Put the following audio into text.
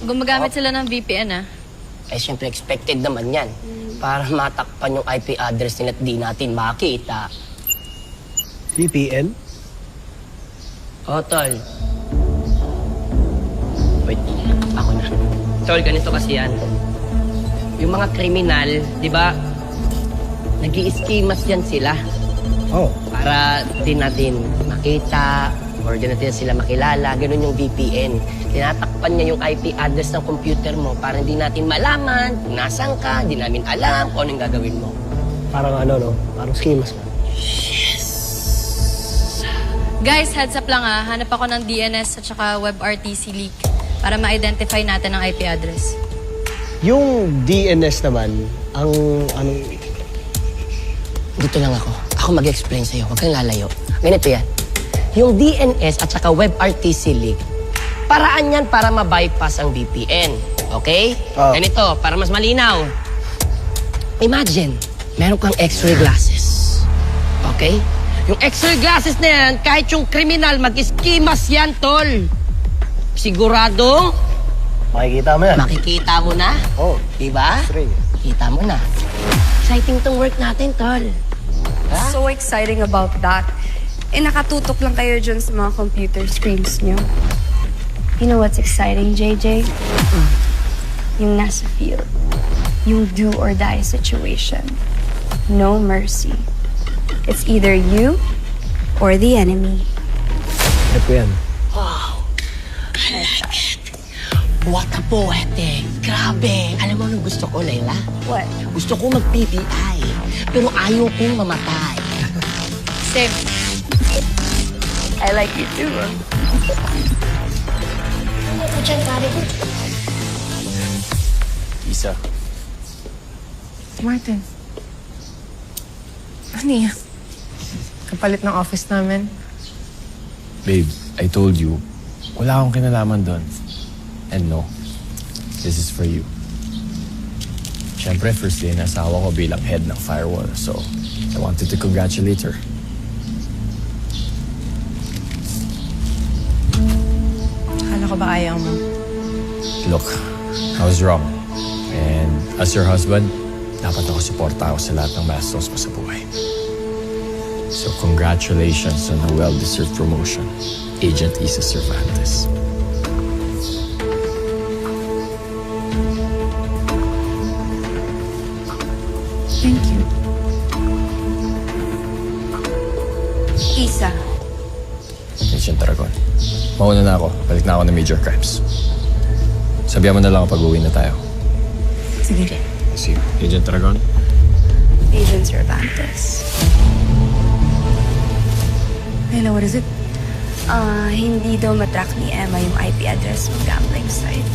gumagamit sila ng VPN, ah. Eh, siyempre, expected naman yan. Para matakpan yung IP address nila at di natin makita. VPN? Oh, tol. Wait, ako na. Tol, ganito kasi yan. Yung mga kriminal, di ba, nag-i-schemas yan sila. Oh. Para di natin makita or di natin sila makilala. Ganun yung VPN. Tinatakpan niya yung IP address ng computer mo para hindi natin malaman kung nasan ka, hindi namin alam kung anong gagawin mo. Parang ano, no? Parang schemas nga. Guys, heads up lang, ah. Hanap ako ng DNS at saka WebRTC leak para ma-identify natin ang IP address. Yung DNS naman, ang anong... Dito lang ako. Ako mag-explain sa'yo. Huwag kang lalayo. Ganito yan. Yung DNS at saka WebRTC leak, paraan yan para ma-bypass ang VPN. Okay? Ganito, para mas malinaw. Imagine, meron kang x-ray glasses. Okay? Yung x-ray glasses na yan, kahit yung kriminal, mag-iskimas yan, tol. Sigurado? Makikita mo yan. Makikita mo na. Oh. Diba? X-ray. Kita mo na. Exciting tong work natin, tol. Ha? So exciting about that. Eh, nakatutok lang kayo dyan sa mga computer screens nyo. You know what's exciting, JJ? Yung nasa field. Yung do or die situation. No mercy. It's either you or the enemy. Ito ko yan. Wow. I like it. What a poetic. Grabe. Alam mo anong gusto ko, Layla? What? Gusto ko mag-PBI. Pero ayaw kong mamatay. Same. I like you too. Isa. Martin. Ano yan? Kapalit ng office namin. Babe, I told you, wala akong kinalaman doon. And no, this is for you. Siyempre, first day na asawa ko bilang head ng firewall. So, I wanted to congratulate her. Akala ko ba ayaw mo? Look, I was wrong. And as your husband, dapat ako suporta ako sa lahat ng milestones mo sa buhay. So congratulations on a well-deserved promotion, Agent Isa Cervantes. Thank you. Isa. Agent Aragon. Mauna na ako. Balik na ako ng major crimes. Sabihan mo na lang pag uwi na tayo. Sige. See you. Agent Aragon. Agent Cervantes. Layla, what is it? Hindi daw matrack ni Emma yung IP address ng gambling site.